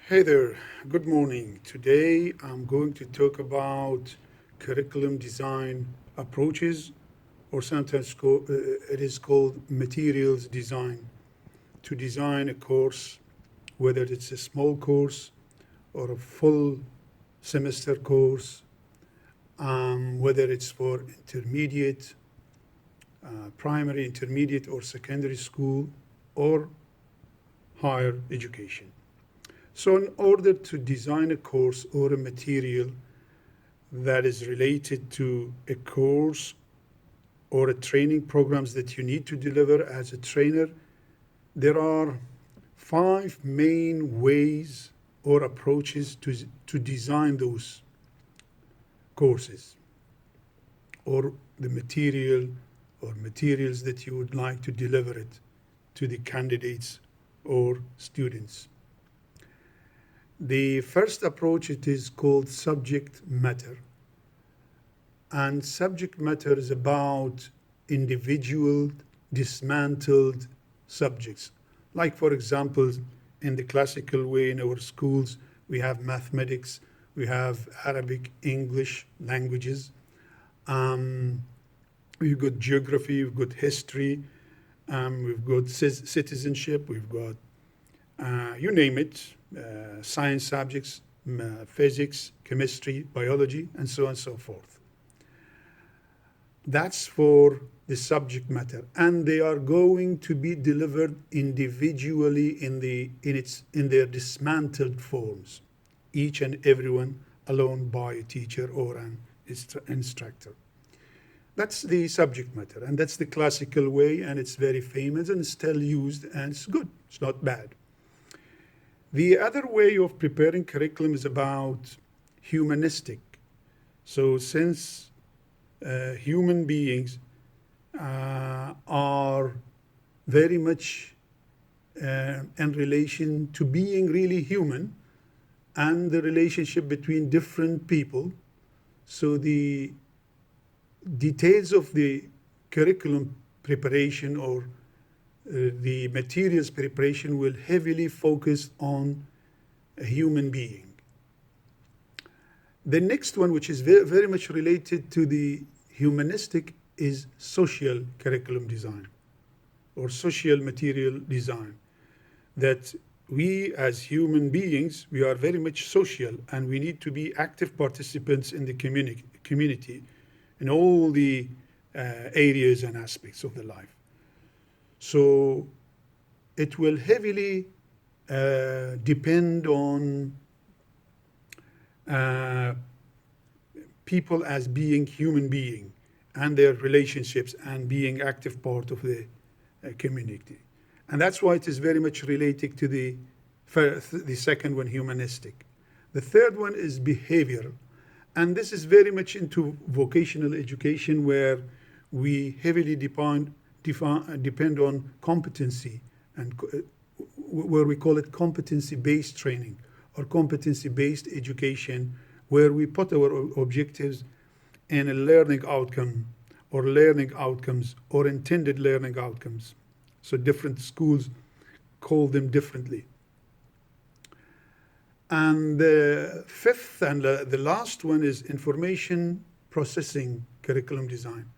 Hey there, good morning. Today I'm going to talk about curriculum design approaches, or sometimes it is called materials design. To design a course, whether it's a small course or a full semester course, whether it's for intermediate, primary, intermediate, or secondary school, or higher education. So, in order to design a course or a material that is related to a course or a training programs that you need to deliver as a trainer, there are five main ways or approaches to design those courses or the material or materials that you would like to deliver it to the candidates or students. The first approach, it is called subject matter. And subject matter is about individual dismantled subjects. Like, for example, in the classical way in our schools, we have mathematics, we have Arabic, English languages, we've got geography, we've got history, we've got citizenship, we've got, you name it, science subjects, physics, chemistry, biology, and so on and so forth. That's for the subject matter, and they are going to be delivered individually in their dismantled forms, each and every one alone by a teacher or an instructor. That's the subject matter, and that's the classical way, and it's very famous and still used, and it's good. It's not bad. The other way of preparing curriculum is about humanistic. So since human beings are very much in relation to being really human and the relationship between different people, so the details of the curriculum preparation or the materials preparation will heavily focus on a human being. The next one, which is very much related to the humanistic, is social curriculum design or social material design. That we as human beings, we are very much social and we need to be active participants in the community in all the areas and aspects of the life. So it will heavily depend on people as being human being and their relationships and being active part of the community. And that's why it is very much related to the second one, humanistic. The third one is behavioral. And this is very much into vocational education, where we heavily depend on competency, and where we call it competency-based training or competency-based education, where we put our objectives in a learning outcome or learning outcomes or intended learning outcomes. So different schools call them differently. And the fifth and the last one is information processing curriculum design.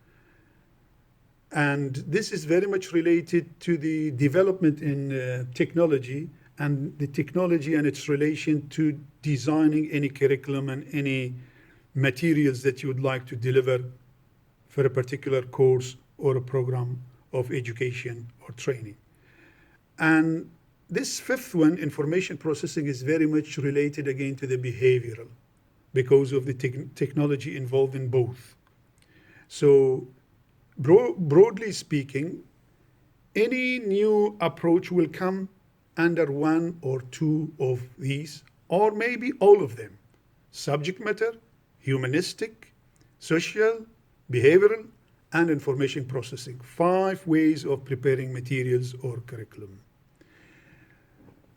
And this is very much related to the development in technology and the technology and its relation to designing any curriculum and any materials that you would like to deliver for a particular course or a program of education or training. And this fifth one, information processing, is very much related again to the behavioral because of the technology involved in both. So broadly speaking, any new approach will come under one or two of these, or maybe all of them: subject matter, humanistic, social, behavioral, and information processing. 5 ways of preparing materials or curriculum.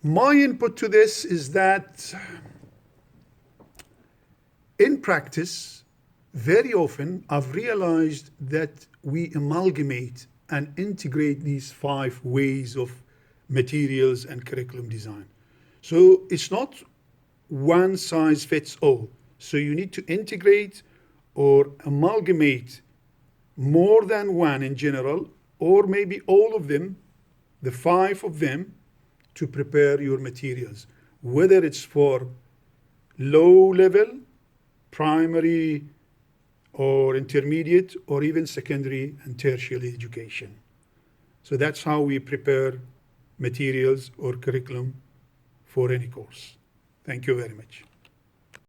My input to this is that in practice, very often I've realized that we amalgamate and integrate these 5 ways of materials and curriculum design. So it's not one size fits all. So you need to integrate or amalgamate more than one in general, or maybe all of them, the 5 of them, to prepare your materials, whether it's for low level, primary, or intermediate, or even secondary and tertiary education. So that's how we prepare materials or curriculum for any course. Thank you very much.